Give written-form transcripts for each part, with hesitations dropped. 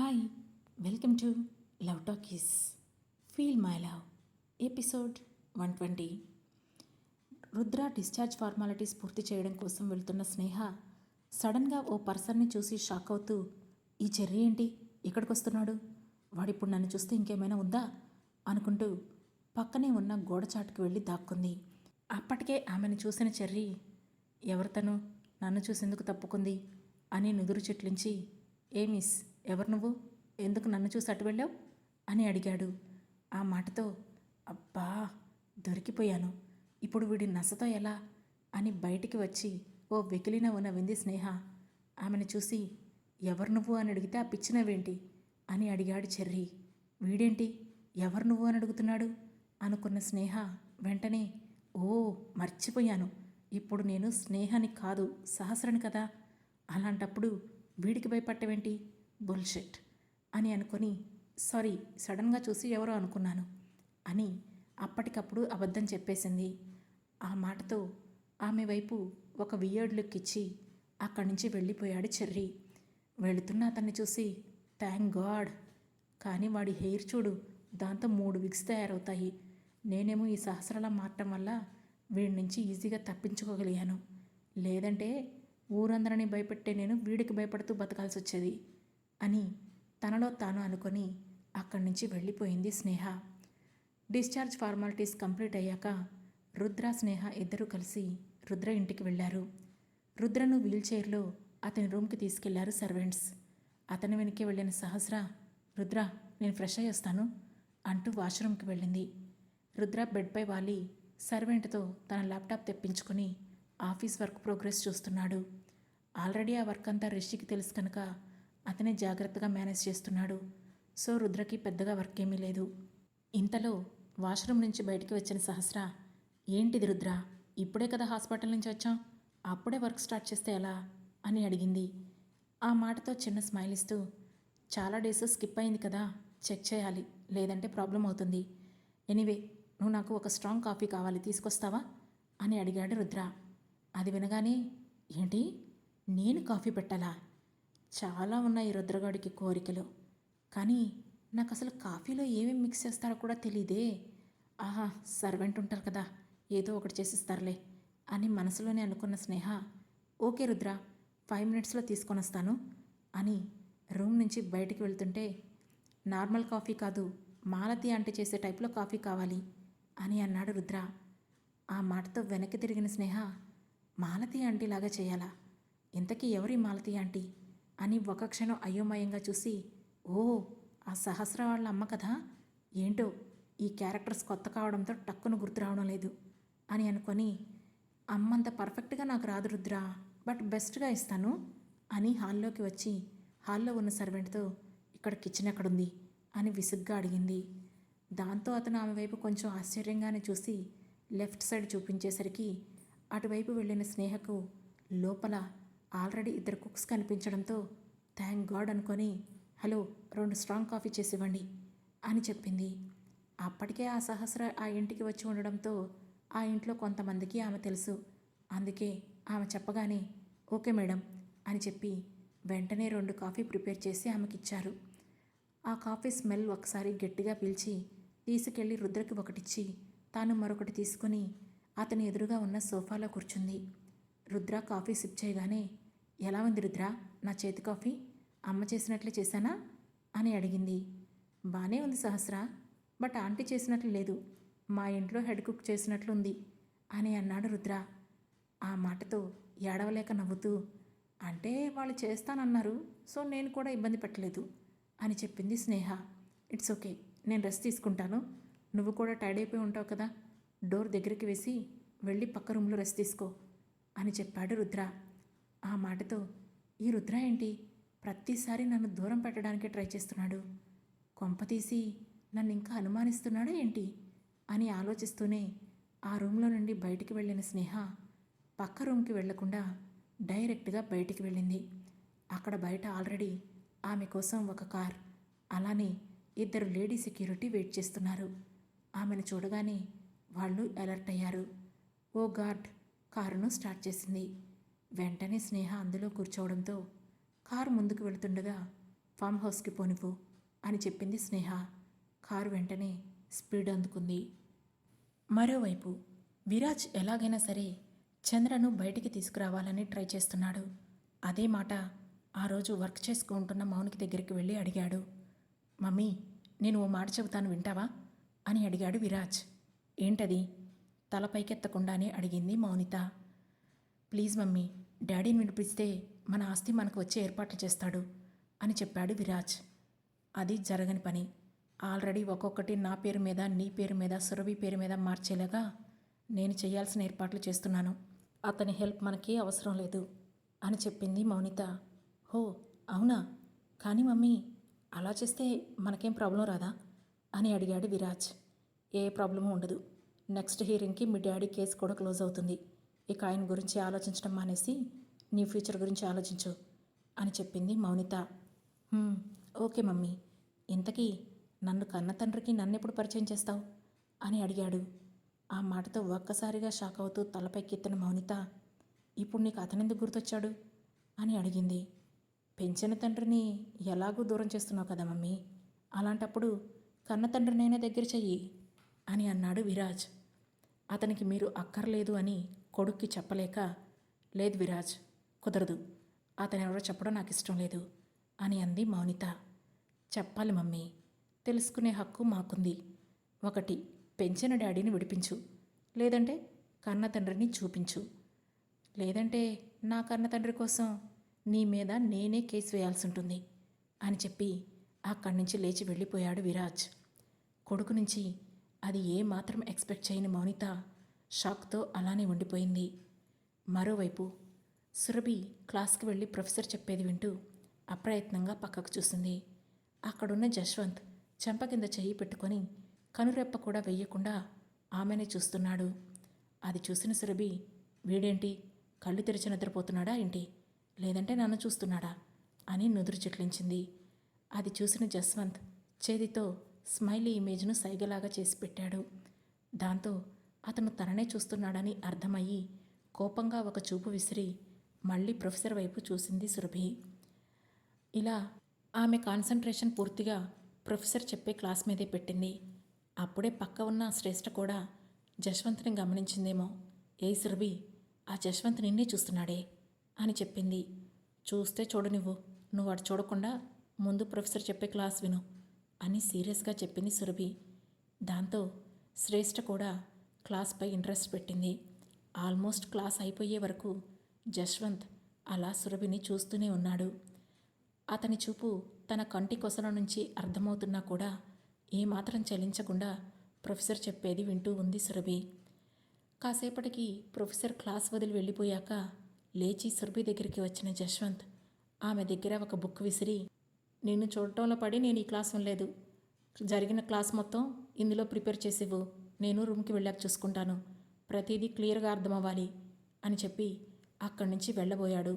Hi, welcome to love talkies feel my love episode 120. Rudra discharge formalities పూర్తి చేయడం కోసం వెళ్తున్న స్నేహ సడన్గా ఓ పర్సన్ని చూసి షాక్ అవుతూ, ఈ చెర్రీ ఏంటి ఇక్కడికి వస్తున్నాడు, వాడిప్పుడు నన్ను చూస్తే ఇంకేమైనా ఉందా అనుకుంటూ పక్కనే ఉన్న గోడచాటుకు వెళ్ళి దాక్కుంది. అప్పటికే ఆమెను చూసిన చెర్రీ, ఎవరు తను, నన్ను చూసేందుకు తప్పుకుంది అని నుదురు చిట్లించి, ఏ మిస్, ఎవరు నువ్వు, ఎందుకు నన్ను చూసి అటు వెళ్ళావు అని అడిగాడు. ఆ మాటతో అబ్బా దొరికిపోయాను, ఇప్పుడు వీడి నసతో ఎలా అని బయటికి వచ్చి ఓ వెకిలిన నవ్వింది స్నేహ. ఆమెను చూసి ఎవరు నువ్వు అని అడిగితే ఆ పిచ్చినవేంటి అని అడిగాడు చెర్రీ. వీడేంటి ఎవరు నువ్వు అని అడుగుతున్నాడు అనుకున్న స్నేహ వెంటనే, ఓ మర్చిపోయాను, ఇప్పుడు నేను స్నేహాని కాదు సహస్రని కదా, అలాంటప్పుడు వీడికి భయపట్టవేంటి, బుల్షెట్ అని అనుకొని, సారీ సడన్గా చూసి ఎవరో అనుకున్నాను అని అప్పటికప్పుడు అబద్ధం చెప్పేసింది. ఆ మాటతో ఆమె వైపు ఒక వియర్డ్ లుక్ ఇచ్చి అక్కడి నుంచి వెళ్ళిపోయాడు చెర్రీ. వెళుతున్న అతన్ని చూసి, థ్యాంక్ గాడ్, కానీ వాడి హెయిర్ చూడు, దాంతో 3 విగ్స్ తయారవుతాయి. నేనేమో ఈ సహస్రలా మారటం వల్ల వీడి నుంచి ఈజీగా తప్పించుకోగలిగాను, లేదంటే ఊరందరినీ భయపెట్టే నేను వీడికి భయపడుతూ బతకాల్సి వచ్చేది అని తనలో తాను అనుకొని అక్కడి నుంచి వెళ్ళిపోయింది స్నేహ. డిశ్చార్జ్ ఫార్మాలిటీస్ కంప్లీట్ అయ్యాక రుద్ర స్నేహ ఇద్దరూ కలిసి రుద్ర ఇంటికి వెళ్ళారు. రుద్రను వీల్చైర్లో అతని రూమ్కి తీసుకెళ్లారు సర్వెంట్స్. అతని వెనక్కి వెళ్ళిన సహస్ర, రుద్ర నేను ఫ్రెష్ అయ్యి వస్తాను అంటూ వాష్రూమ్కి వెళ్ళింది. రుద్ర బెడ్పై వాలి సర్వెంట్తో తన ల్యాప్టాప్ తెప్పించుకొని ఆఫీస్ వర్క్ ప్రోగ్రెస్ చూస్తున్నాడు. ఆల్రెడీ ఆ వర్క్ అంతా రిషికి తెలుసు కనుక అతనే జాగ్రత్తగా మేనేజ్ చేస్తున్నాడు. సో రుద్రకి పెద్దగా వర్క్ ఏమీ లేదు. ఇంతలో వాష్రూమ్ నుంచి బయటికి వచ్చిన సహస్ర, ఏంటిది రుద్ర, ఇప్పుడే కదా హాస్పిటల్ నుంచి వచ్చాం, అప్పుడే వర్క్ స్టార్ట్ చేస్తే ఎలా అని అడిగింది. ఆ మాటతో చిన్న స్మైల్ ఇస్తూ, చాలా డేస్ స్కిప్ అయింది కదా, చెక్ చేయాలి, లేదంటే ప్రాబ్లం అవుతుంది. ఎనీవే నువ్వు నాకు ఒక స్ట్రాంగ్ కాఫీ కావాలి, తీసుకొస్తావా అని అడిగాడు రుద్ర. అది వినగానే, ఏంటి నేను కాఫీ పెట్టాలా, చాలా ఉన్నాయి రుద్రగాడికి కోరికలు, కానీ నాకు అసలు కాఫీలో ఏమేమి మిక్స్ చేస్తారో కూడా తెలీదే. ఆహా, సర్వెంట్ ఉంటారు కదా, ఏదో ఒకటి చేసిస్తారులే అని మనసులోనే అనుకున్న స్నేహ, ఓకే రుద్ర 5 మినిట్స్లో తీసుకొని వస్తాను అని రూమ్ నుంచి బయటికి వెళ్తుంటే, నార్మల్ కాఫీ కాదు, మాలతి అంటే చేసే టైప్లో కాఫీ కావాలి అని అన్నాడు రుద్ర. ఆ మాటతో వెనక్కి తిరిగిన స్నేహ, మాలతి ఆంటీలాగా చేయాలా, ఇంతకీ ఎవరి మాలతి ఆంటీ అని ఒక క్షణం అయోమయంగా చూసి, ఓ ఆ సహస్ర వాళ్ళ అమ్మ కదా, ఏంటో ఈ క్యారెక్టర్స్ కొత్త కావడంతో టక్కును గుర్తు రావడం లేదు అని అనుకొని, అమ్మంత పర్ఫెక్ట్గా నాకు రాదు రుద్ర, బట్ బెస్ట్గా ఇస్తాను అని హాల్లోకి వచ్చి హాల్లో ఉన్న సర్వెంట్తో, ఇక్కడ కిచెన్ ఎక్కడుంది అని విసుగ్గా అడిగింది. దాంతో అతను ఆమె వైపు కొంచెం ఆశ్చర్యంగానే చూసి లెఫ్ట్ సైడ్ చూపించేసరికి అటువైపు వెళ్ళిన స్నేహకు లోపల ఆల్రెడీ 2 కుక్స్ కనిపించడంతో, థ్యాంక్ గాడ్ అనుకొని, హలో 2 స్ట్రాంగ్ కాఫీ చేసివ్వండి అని చెప్పింది. అప్పటికే ఆ సహస్ర ఆ ఇంటికి వచ్చి ఉండడంతో ఆ ఇంట్లో కొంతమందికి ఆమె తెలుసు. అందుకే ఆమె చెప్పగానే, ఓకే మేడం అని చెప్పి వెంటనే 2 కాఫీ ప్రిపేర్ చేసి ఆమెకిచ్చారు. ఆ కాఫీ స్మెల్ ఒకసారి గట్టిగా పీల్చి తీసుకెళ్లి రుద్రకి ఒకటిచ్చి తాను మరొకటి తీసుకుని అతని ఎదురుగా ఉన్న సోఫాలో కూర్చుంది. రుద్ర కాఫీ సిప్ చేయగానే, ఎలా ఉంది రుద్ర నా చేతి కాఫీ, అమ్మ చేసినట్లే చేశానా అని అడిగింది. బానే ఉంది సహస్ర, బట్ ఆంటీ చేసినట్లు లేదు, మా ఇంట్లో హెడ్ కుక్ చేసినట్లు ఉంది అని అన్నాడు రుద్ర. ఆ మాటతో ఏడవలేక నవ్వుతూ, అంటే వాళ్ళు చేస్తానన్నారు, సో నేను కూడా ఇబ్బంది పెట్టలేదు అని చెప్పింది స్నేహ. ఇట్స్ ఓకే, నేను రెస్ట్ తీసుకుంటాను, నువ్వు కూడా టైర్డ్ అయిపోయి ఉంటావు కదా, డోర్ దగ్గరికి వేసి వెళ్ళి పక్క రూమ్లో రెస్ట్ తీసుకో అని చెప్పాడు రుద్ర. ఆ మాటతో, ఈ రుద్ర ఏంటి ప్రతిసారి నన్ను దూరం పెట్టడానికి ట్రై చేస్తున్నాడు, కొంపతీసి నన్ను ఇంకా అనుమానిస్తున్నాడా ఏంటి అని ఆలోచిస్తూనే ఆ రూమ్లో నుండి బయటికి వెళ్ళిన స్నేహ పక్క రూమ్కి వెళ్లకుండా డైరెక్ట్గా బయటికి వెళ్ళింది. అక్కడ బయట ఆల్రెడీ ఆమె కోసం ఒక కార్, అలానే 2 లేడీ సెక్యూరిటీ వెయిట్ చేస్తున్నారు. ఆమెను చూడగానే వాళ్ళు అలర్ట్ అయ్యారు. ఓ గార్డ్ కారును స్టార్ట్ చేసింది. వెంటనే స్నేహ అందులో కూర్చోవడంతో కారు ముందుకు వెళుతుండగా ఫామ్ హౌస్కి పోనివ్వు అని చెప్పింది స్నేహ. కారు వెంటనే స్పీడ్ అందుకుంది. మరోవైపు విరాజ్ ఎలాగైనా సరే చంద్రను బయటికి తీసుకురావాలని ట్రై చేస్తున్నాడు. అదే మాట ఆ రోజు వర్క్ చేసుకుంటున్న మౌనికి దగ్గరికి వెళ్ళి అడిగాడు. మమ్మీ, నేను ఓ మాట చెబుతాను, వింటావా అని అడిగాడు విరాజ్. ఏంటది? తల పైకెత్తకుండానే అడిగింది మౌనిత. ప్లీజ్ మమ్మీ, డాడీని వినిపిస్తే మన ఆస్తి మనకు వచ్చే ఏర్పాట్లు చేస్తాడు అని చెప్పాడు విరాజ్. అది జరగని పని. ఆల్రెడీ ఒక్కొక్కటి నా పేరు మీద, నీ పేరు మీద, సురభి పేరు మీద మార్చేలాగా నేను చేయాల్సిన ఏర్పాట్లు చేస్తున్నాను. అతని హెల్ప్ మనకి అవసరం లేదు అని చెప్పింది మౌనిత. హో అవునా? కానీ మమ్మీ, అలా చేస్తే మనకేం ప్రాబ్లం రాదా అని అడిగాడు విరాజ్. ఏ ప్రాబ్లము ఉండదు. నెక్స్ట్ హియరింగ్కి మీ డాడీ కేసు కూడా క్లోజ్ అవుతుంది. ఇక ఆయన గురించి ఆలోచించడం మానేసి నీ ఫ్యూచర్ గురించి ఆలోచించు అని చెప్పింది మౌనిత. ఓకే మమ్మీ, ఇంతకీ నన్ను కన్న తండ్రికి నన్నెప్పుడు పరిచయం చేస్తావు అని అడిగాడు. ఆ మాటతో ఒక్కసారిగా షాక్ అవుతూ తలపైకెత్తిన మౌనిత, ఇప్పుడు నీకు అతనెందుకు గుర్తొచ్చాడు అని అడిగింది. పెంచిన తండ్రిని ఎలాగూ దూరం చేస్తున్నావు కదా మమ్మీ, అలాంటప్పుడు కన్న తండ్రినైనా దగ్గర చెయ్యి అని అన్నాడు విరాజ్. అతనికి మీరు అక్కర్లేదు అని కొడుక్కి చెప్పలేక, లేదు విరాజ్, కుదరదు, అతనెవరో చెప్పడం నాకు ఇష్టం లేదు అని అంది మౌనిత. చెప్పాలి మమ్మీ, తెలుసుకునే హక్కు మాకుంది. ఒకటి, పెంచిన డాడీని విడిపించు, లేదంటే కన్న తండ్రిని చూపించు, లేదంటే నా కన్న తండ్రి కోసం నీ మీద నేనే కేసు వేయాల్సి ఉంటుంది అని చెప్పి అక్కడి నుంచి లేచి వెళ్ళిపోయాడు విరాజ్. కొడుకు నుంచి అది ఏమాత్రం ఎక్స్పెక్ట్ చేయని మౌనిత షాక్తో అలానే ఉండిపోయింది. మరోవైపు సురభి క్లాస్కి వెళ్ళి ప్రొఫెసర్ చెప్పేది వింటూ అప్రయత్నంగా పక్కకు చూసింది. అక్కడున్న జశ్వంత్ చెంప కింద చెయ్యి పెట్టుకొని కనురెప్ప కూడా వెయ్యకుండా ఆమెనే చూస్తున్నాడు. అది చూసిన సురభి, వీడేంటి కళ్ళు తెరిచి నిద్రపోతున్నాడా ఏంటి, లేదంటే నన్ను చూస్తున్నాడా అని నుదురు చిట్లించింది. అది చూసిన జస్వంత్ చేతితో స్మైలీ ఇమేజ్ను సైగలాగా చేసి పెట్టాడు. దాంతో అతను తననే చూస్తున్నాడని అర్థమయ్యి కోపంగా ఒక చూపు విసిరి మళ్ళీ ప్రొఫెసర్ వైపు చూసింది సురభి. ఇలా ఆమె కాన్సంట్రేషన్ పూర్తిగా ప్రొఫెసర్ చెప్పే క్లాస్ మీదే పెట్టింది. అప్పుడే పక్క ఉన్న శ్రేష్ఠ కూడా జశ్వంత్ని గమనించిందేమో. ఏ సురభి, ఆ జశ్వంత్ నిన్నే చూస్తున్నాడే అని చెప్పింది. చూస్తే చూడనివ్వు, నువ్వు అటు చూడకుండా ముందు ప్రొఫెసర్ చెప్పే క్లాస్ విను అని సీరియస్గా చెప్పింది సురభి. దాంతో శ్రేష్ఠ కూడా క్లాస్పై ఇంట్రెస్ట్ పెట్టింది. ఆల్మోస్ట్ క్లాస్ అయిపోయే వరకు జశ్వంత్ అలా సురభిని చూస్తూనే ఉన్నాడు. అతని చూపు తన కంటి కొసల నుంచి అర్థమవుతున్నా కూడా ఏమాత్రం చలించకుండా ప్రొఫెసర్ చెప్పేది వింటూ ఉంది సురభి. కాసేపటికి ప్రొఫెసర్ క్లాస్ వదిలి వెళ్ళిపోయాక లేచి సురభి దగ్గరికి వచ్చిన జశ్వంత్ ఆమె దగ్గర ఒక బుక్ విసిరి, నిన్ను చూడటంలో పడి నేను ఈ క్లాస్ వినలేదు, జరిగిన క్లాస్ మొత్తం ఇందులో ప్రిపేర్ చేసివ్వు, నేను రూమ్కి వెళ్ళాక చూసుకుంటాను, ప్రతిదీ క్లియర్గా అర్థమవ్వాలి అని చెప్పి అక్కడి నుంచి వెళ్ళబోయాడు.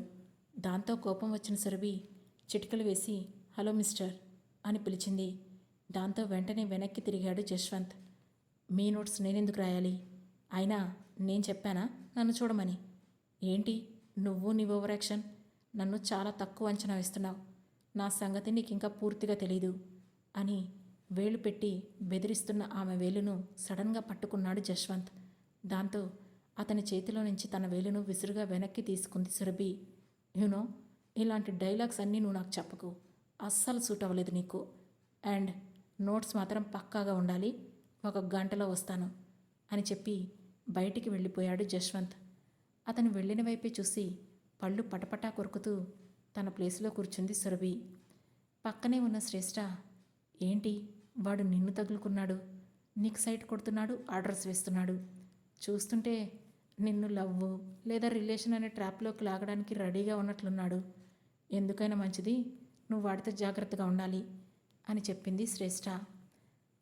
దాంతో కోపం వచ్చిన సురభి చిటికలు వేసి, హలో మిస్టర్ అని పిలిచింది. దాంతో వెంటనే వెనక్కి తిరిగాడు జశ్వంత్. మీ నోట్స్ నేనెందుకు రాయాలి, అయినా నేను చెప్పానా నన్ను చూడమని? ఏంటి నువ్వు నీ ఓవర్ యాక్షన్, నన్ను చాలా తక్కువ అంచనా వేస్తున్నావు, నా సంగతి నీకు ఇంకా పూర్తిగా తెలీదు అని వేలు పెట్టి బెదిరిస్తున్న ఆమె వేలును సడన్గా పట్టుకున్నాడు జశ్వంత్. దాంతో అతని చేతిలో నుంచి తన వేలును విసురుగా వెనక్కి తీసుకుంది సురభి. యూనో, ఇలాంటి డైలాగ్స్ అన్నీ నువ్వు నాకు చెప్పకు, అస్సలు సూట్ అవ్వలేదు నీకు. అండ్ నోట్స్ మాత్రం పక్కాగా ఉండాలి, 1 గంటలో వస్తాను అని చెప్పి బయటికి వెళ్ళిపోయాడు జశ్వంత్. అతను వెళ్ళిన వైపే చూసి పళ్ళు పటపటా కొరుకుతూ తన ప్లేస్లో కూర్చుంది సురభి. పక్కనే ఉన్న శ్రేష్ఠ, ఏంటి వాడు నిన్ను తగులుకున్నాడు, నీకు సైట్ కొడుతున్నాడు, ఆర్డర్స్ వేస్తున్నాడు, చూస్తుంటే నిన్ను లవ్ లేదా రిలేషన్ అనే ట్రాప్లోకి లాగడానికి రెడీగా ఉన్నట్లున్నాడు, ఎందుకైనా మంచిది నువ్వు వాడితో జాగ్రత్తగా ఉండాలి అని చెప్పింది శ్రేష్ఠ.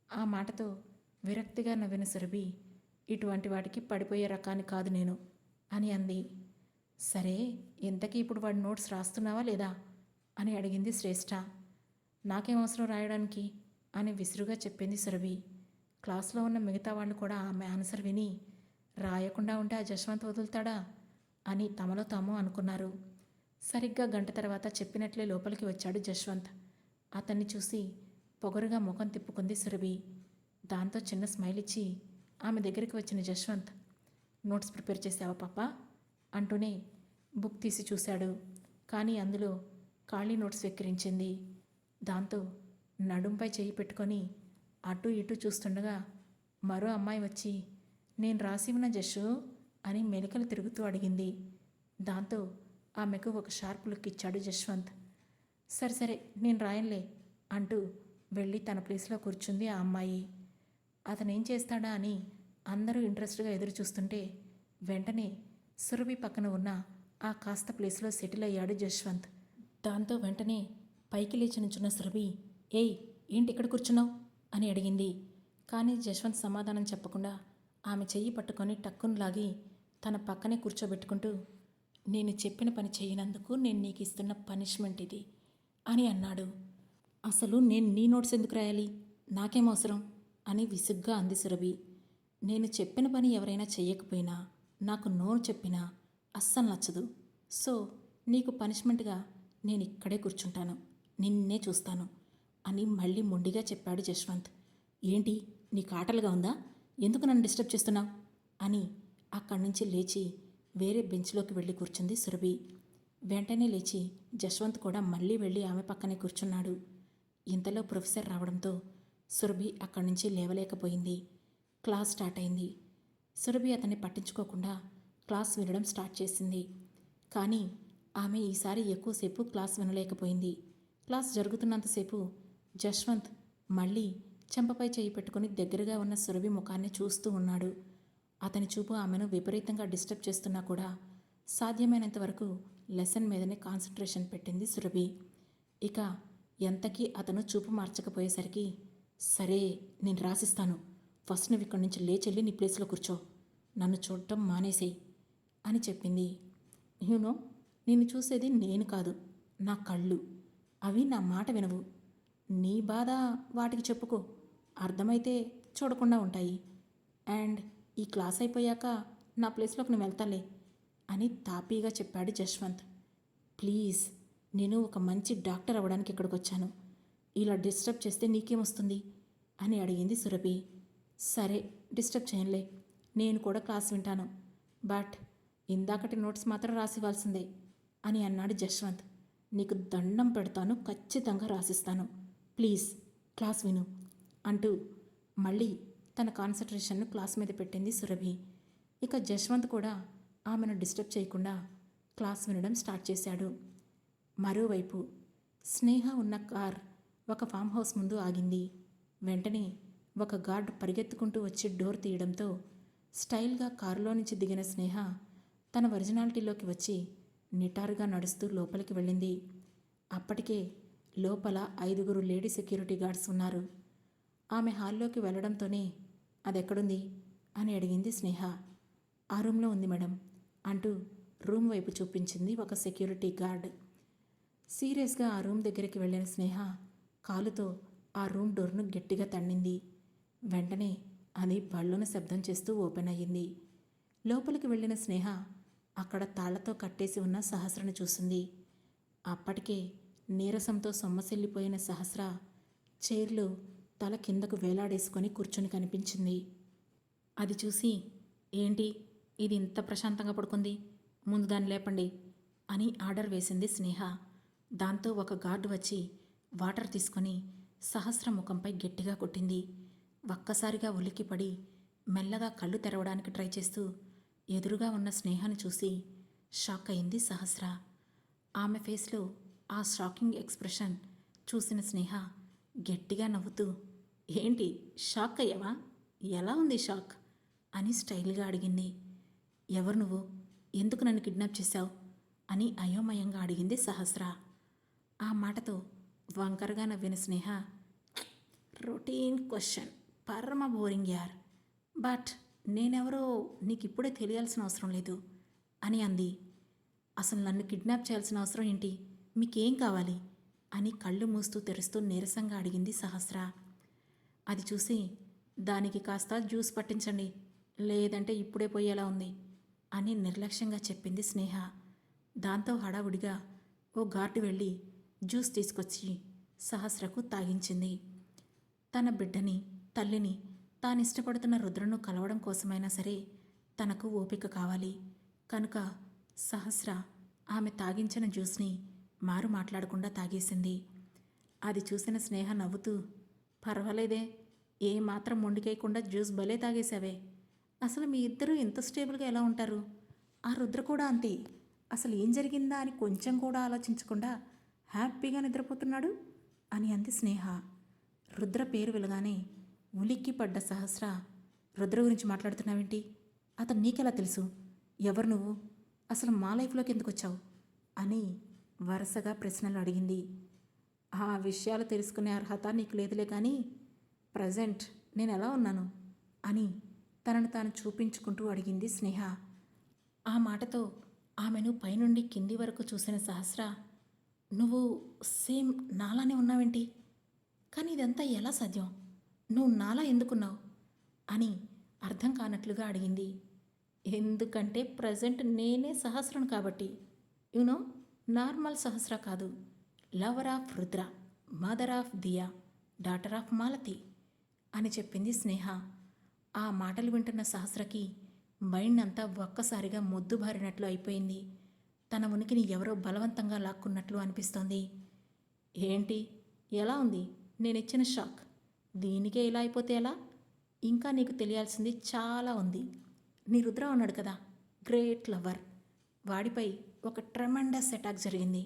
ఆ మాటతో విరక్తిగా నవ్విన సురభి, ఇటువంటి వాటికి పడిపోయే రకాన్ని కాదు నేను అని అంది. సరే, ఇంతకీ ఇప్పుడు వాడి నోట్స్ రాస్తున్నావా లేదా అని అడిగింది శ్రేష్ఠ. నాకేం అవసరం రాయడానికి అని విసురుగా చెప్పింది సురభి. క్లాస్లో ఉన్న మిగతా వాళ్ళు కూడా ఆమె ఆన్సర్ విని, రాయకుండా ఉంటే ఆ జశ్వంత్ వదులుతాడా అని తమలో తాము అనుకున్నారు. సరిగ్గా గంట తర్వాత చెప్పినట్లే లోపలికి వచ్చాడు జశ్వంత్. అతన్ని చూసి పొగరుగా ముఖం తిప్పుకుంది సురభి. దాంతో చిన్న స్మైల్ ఇచ్చి ఆమె దగ్గరికి వచ్చిన జశ్వంత్, నోట్స్ ప్రిపేర్ చేసావా పాపా అంటూనే బుక్ తీసి చూశాడు. కానీ అందులో ఖాళీ నోట్స్ వెక్కిరించింది. దాంతో నడుంపై చేయి పెట్టుకొని అటు ఇటు చూస్తుండగా మరో అమ్మాయి వచ్చి, నేను రాసి ఉన్న జషు అని మెలికలు తిరుగుతూ అడిగింది. దాంతో ఆమెకు ఒక షార్ప్ లుక్ ఇచ్చాడు జశ్వంత్. సరే సరే నేను రాయనులే అంటూ వెళ్ళి తన ప్లేస్లో కూర్చుంది ఆ అమ్మాయి. అతనేం చేస్తాడా అని అందరూ ఇంట్రెస్ట్గా ఎదురు చూస్తుంటే వెంటనే సురభి పక్కన ఉన్న ఆ కాస్త ప్లేస్లో సెటిల్ అయ్యాడు జశ్వంత్. దాంతో వెంటనే పైకి లేచి నుంచున్న సురభి, ఏయ్ ఏంటి ఇక్కడ కూర్చున్నావు అని అడిగింది. కానీ జశ్వంత్ సమాధానం చెప్పకుండా ఆమె చెయ్యి పట్టుకొని టక్కును లాగి తన పక్కనే కూర్చోబెట్టుకుంటూ, నేను చెప్పిన పని చేయనందుకు నేను నీకు ఇస్తున్న పనిష్మెంట్ ఇది అని అన్నాడు. అసలు నేను నీ నోట్స్ ఎందుకు రాయాలి, నాకేం అవసరం అని విసుగ్గా అంది సురభి. నేను చెప్పిన పని ఎవరైనా చెయ్యకపోయినా, నాకు నో చెప్పినా అస్సలు నచ్చదు. సో నీకు పనిష్మెంట్గా నేను ఇక్కడే కూర్చుంటాను, నిన్నే చూస్తాను అని మళ్ళీ మొండిగా చెప్పాడు జశ్వంత్. ఏంటి నీకు ఆటలుగా ఉందా, ఎందుకు నన్ను డిస్టర్బ్ చేస్తున్నావు అని అక్కడి నుంచి లేచి వేరే బెంచ్లోకి వెళ్ళి కూర్చుంది సురభి. వెంటనే లేచి జశ్వంత్ కూడా మళ్ళీ వెళ్ళి ఆమె పక్కనే కూర్చున్నాడు. ఇంతలో ప్రొఫెసర్ రావడంతో సురభి అక్కడి నుంచి లేవలేకపోయింది. క్లాస్ స్టార్ట్ అయింది. సురభి అతన్ని పట్టించుకోకుండా క్లాస్ వినడం స్టార్ట్ చేసింది. కానీ ఆమె ఈసారి ఎక్కువసేపు క్లాస్ వినలేకపోయింది. క్లాస్ జరుగుతున్నంతసేపు జశ్వంత్ మళ్ళీ చెంపపై చేయి పెట్టుకుని దగ్గరగా ఉన్న సురభి ముఖాన్ని చూస్తూ ఉన్నాడు. అతని చూపు ఆమెను విపరీతంగా డిస్టర్బ్ చేస్తున్నా కూడా సాధ్యమైనంత వరకు లెసన్ మీదనే కాన్సన్ట్రేషన్ పెట్టింది సురభి. ఇక ఎంతకీ అతను చూపు మార్చకపోయేసరికి, సరే నేను రాసిస్తాను, ఫస్ట్ నువ్వు ఇక్కడి నుంచి లేచెళ్ళి నీ ప్లేస్లో కూర్చో, నన్ను చూడటం మానేసేయి అని చెప్పింది. యూనో నిన్ను చూసేది నేను కాదు, నా కళ్ళు, అవి నా మాట వినవు. నీ బాధ వాటికి చెప్పుకో, అర్థమైతే చూడకుండా ఉంటాయి. అండ్ ఈ క్లాస్ అయిపోయాక నా ప్లేస్లోకి నేను వెళ్తాలే అని తాపీగా చెప్పాడు జశ్వంత్. ప్లీజ్, నేను ఒక మంచి డాక్టర్ అవ్వడానికి ఇక్కడికి వచ్చాను, ఇలా డిస్టర్బ్ చేస్తే నీకేమొస్తుంది అని అడిగింది సురభి. సరే డిస్టర్బ్ చేయనులే, నేను కూడా క్లాస్ వింటాను, బట్ ఇందాకటి నోట్స్ మాత్రం రాసివ్వాల్సిందే అని అన్నాడు జశ్వంత్. నీకు దండం పెడతాను, ఖచ్చితంగా రాసిస్తాను, ప్లీజ్ క్లాస్ విను అంటూ మళ్ళీ తన కాన్సన్ట్రేషన్ను క్లాస్ మీద పెట్టింది సురభి. ఇక జశ్వంత్ కూడా ఆమెను డిస్టర్బ్ చేయకుండా క్లాస్ వినడం స్టార్ట్ చేశాడు. మరోవైపు స్నేహ ఉన్న కార్ ఒక ఫామ్ హౌస్ ముందు ఆగింది. వెంటనే ఒక గార్డ్ పరిగెత్తుకుంటూ వచ్చి డోర్ తీయడంతో స్టైల్గా కారులో నుంచి దిగిన స్నేహ తన ఒరిజినాలిటీలోకి వచ్చి నిటారుగా నడుస్తూ లోపలికి వెళ్ళింది. అప్పటికే లోపల 5 లేడీ సెక్యూరిటీ గార్డ్స్ ఉన్నారు. ఆమె హాల్లోకి వెళ్ళడంతోనే అదెక్కడుంది అని అడిగింది స్నేహ. ఆ రూమ్లో ఉంది మేడం అంటూ రూమ్ వైపు చూపించింది ఒక సెక్యూరిటీ గార్డ్. సీరియస్గా ఆ రూమ్ దగ్గరికి వెళ్ళిన స్నేహ కాలుతో ఆ రూమ్ డోర్ను గట్టిగా తన్నింది. వెంటనే అది బళ్ళున శబ్దం చేస్తూ ఓపెన్ అయ్యింది. లోపలికి వెళ్ళిన స్నేహ అక్కడ తాళ్లతో కట్టేసి ఉన్న సహస్రను చూసింది. అప్పటికే నీరసంతో సొమ్మసిల్లిపోయిన సహస్ర చైర్లో తల కిందకు వేలాడేసుకొని కూర్చొని కనిపించింది. అది చూసి, ఏంటి ఇది ఇంత ప్రశాంతంగా పడుకుంది, ముందు దాన్ని లేపండి అని ఆర్డర్ వేసింది స్నేహ. దాంతో ఒక గార్డు వచ్చి వాటర్ తీసుకొని సహస్ర ముఖంపై గట్టిగా కొట్టింది. ఒక్కసారిగా ఉలిక్కిపడి మెల్లగా కళ్ళు తెరవడానికి ట్రై చేస్తూ ఎదురుగా ఉన్న స్నేహను చూసి షాక్ అయింది సహస్ర. ఆమె ఫేస్లో ఆ షాకింగ్ ఎక్స్ప్రెషన్ చూసిన స్నేహ గట్టిగా నవ్వుతూ, ఏంటి షాక్ అయ్యావా, ఎలా ఉంది షాక్ అని స్టైల్గా అడిగింది. ఎవరు నువ్వు, ఎందుకు నన్ను కిడ్నాప్ చేశావు అని అయోమయంగా అడిగింది సహస్ర. ఆ మాటతో వంకరగా నవ్విన స్నేహ, రొటీన్ క్వశ్చన్, పరమ బోరింగ్ యార్, బట్ నేనెవరో నీకు ఇప్పుడే తెలియాల్సిన అవసరం లేదు అని అంది. అసలు నన్ను కిడ్నాప్ చేయాల్సిన అవసరం ఏంటి, మీకేం కావాలి అని కళ్ళు మూస్తూ తెరుస్తూ నీరసంగా అడిగింది సహస్ర. అది చూసి, దానికి కాస్త జ్యూస్ పట్టించండి, లేదంటే ఇప్పుడే పోయేలా ఉంది అని నిర్లక్ష్యంగా చెప్పింది స్నేహ. దాంతో హడావుడిగా ఓ గార్డు వెళ్ళి జ్యూస్ తీసుకొచ్చి సహస్రకు తాగించింది. తన బిడ్డని, తల్లిని, తానిష్టపడుతున్న రుద్రను కలవడం కోసమైనా సరే తనకు ఓపిక కావాలి. కనుక సహస్ర ఆమె తాగించిన జ్యూస్ని మారు మాట్లాడకుండా తాగేసింది. అది చూసిన స్నేహ నవ్వుతూ, పర్వాలేదే, ఏమాత్రం మొండికేయకుండా జ్యూస్ భలే తాగేశావే. అసలు మీ ఇద్దరూ ఇంత స్టేబుల్గా ఎలా ఉంటారు? ఆ రుద్ర కూడా అంతే. అసలు ఏం జరిగిందా అని కొంచెం కూడా ఆలోచించకుండా హ్యాపీగా నిద్రపోతున్నాడు అని అంది స్నేహ. రుద్ర పేరు విలగానే ఉలిక్కి పడ్డ సహస్ర, రుద్ర గురించి మాట్లాడుతున్నావేంటి? అతను నీకెలా తెలుసు? ఎవరు నువ్వు? అసలు మా లైఫ్లోకి ఎందుకు వచ్చావు అని వరుసగా ప్రశ్నలు అడిగింది. ఆ విషయాలు తెలుసుకునే అర్హత నీకు లేదులే, కానీ ప్రజెంట్ నేను ఎలా ఉన్నాను అని తనను తాను చూపించుకుంటూ అడిగింది స్నేహ. ఆ మాటతో ఆమెను పైనుండి కింది వరకు చూసిన సహస్ర, నువ్వు సేమ్ నాలానే ఉన్నావేంటి? కానీ ఇదంతా ఎలా సాధ్యం? నువ్వు నాలా ఎందుకున్నావు అని అర్థం కానట్లుగా అడిగింది. ఎందుకంటే ప్రజెంట్ నేనే సహస్రను కాబట్టి. యునో, నార్మల్ సహస్ర కాదు, lover of Rudra, mother of Diya, daughter of Malathi అని చెప్పింది స్నేహ. ఆ మాటలు వింటున్న సహస్రకి మైండ్ అంతా ఒక్కసారిగా మొద్దుబారినట్లు అయిపోయింది. తన ఉనికిని ఎవరో బలవంతంగా లాక్కున్నట్లు అనిపిస్తోంది. ఏంటి, ఎలా ఉంది నేనిచ్చిన షాక్? దీనికే ఇలా అయిపోతే ఎలా? ఇంకా నీకు తెలియాల్సింది చాలా ఉంది. నీ రుద్ర ఉన్నాడు కదా, గ్రేట్ లవర్, వాడిపై ఒక ట్రెమెండస్ అటాక్ జరిగింది.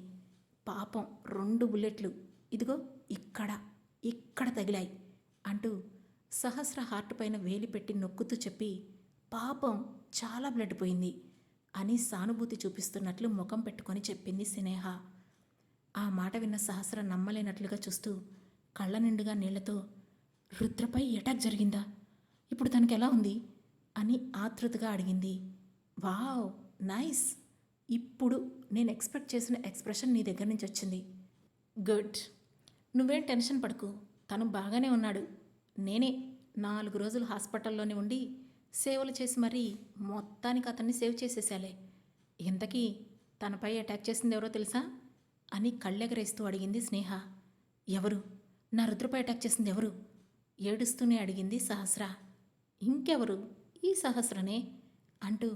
పాపం 2 బుల్లెట్లు ఇదిగో ఇక్కడ ఇక్కడ తగిలాయి అంటూ సహస్ర హార్ట్ పైన వేలి పెట్టి నొక్కుతూ చెప్పి, పాపం చాలా బ్లడ్ పోయింది అని సానుభూతి చూపిస్తున్నట్లు ముఖం పెట్టుకొని చెప్పింది స్నేహ. ఆ మాట విన్న సహస్ర నమ్మలేనట్లుగా చూస్తూ కళ్ళ నిండుగా నీళ్లతో, రుద్రపై అటాక్ జరిగిందా? ఇప్పుడు తనకి ఎలా ఉంది అని ఆతృతగా అడిగింది. వావ్, నైస్, ఇప్పుడు నేను ఎక్స్పెక్ట్ చేసిన ఎక్స్ప్రెషన్ నీ దగ్గర నుంచి వచ్చింది. గుడ్, నువ్వేం టెన్షన్ పడకు, తను బాగానే ఉన్నాడు. నేనే 4 రోజులు హాస్పిటల్లోనే ఉండి సేవలు చేసి మరీ మొత్తానికి అతన్ని సేవ్ చేసేసాలే. ఇంతకీ తనపై అటాక్ చేసింది ఎవరో తెలుసా అని కళ్ళెగరేస్తూ అడిగింది స్నేహ. ఎవరు? నా రుద్రపై అటాక్ చేసింది ఎవరు? ఏడుస్తూనే అడిగింది సహస్ర. ఇంకెవరు, ఈ సహస్రనే అంటూ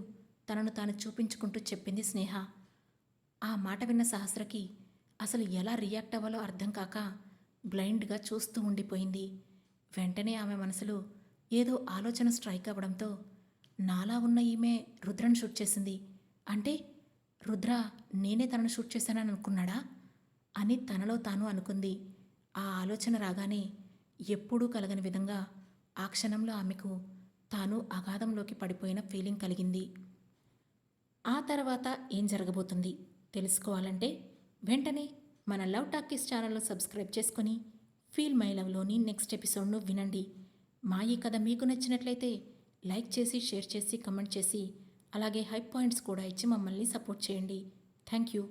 తనను తాను చూపించుకుంటూ చెప్పింది స్నేహ. ఆ మాట విన్న సహస్రకి అసలు ఎలా రియాక్ట్ అవ్వాలో అర్థం కాక బ్లైండ్గా చూస్తూ ఉండిపోయింది. వెంటనే ఆమె మనసులో ఏదో ఆలోచన స్ట్రైక్ అవ్వడంతో, నాలా ఉన్న ఈమె రుద్రను షూట్ చేసింది అంటే రుద్ర నేనే తనను షూట్ చేశానని అనుకున్నాడా అని తనలో తాను అనుకుంది. ఆ ఆలోచన రాగానే ఎప్పుడూ కలగని విధంగా ఆ క్షణంలో ఆమెకు తాను అగాధంలోకి పడిపోయిన ఫీలింగ్ కలిగింది. ఆ తర్వాత ఏం జరగబోతుంది తెలుసుకోవాలంటే వెంటనే మన లవ్ టాకీస్ ఛానల్ను సబ్స్క్రైబ్ చేసుకొని ఫీల్ మై లవ్లోని నెక్స్ట్ ఎపిసోడ్ను వినండి. మా ఈ కథ మీకు నచ్చినట్లయితే లైక్ చేసి, షేర్ చేసి, కమెంట్ చేసి, అలాగే హై పాయింట్స్ కూడా ఇచ్చి మమ్మల్ని సపోర్ట్ చేయండి. Thank you.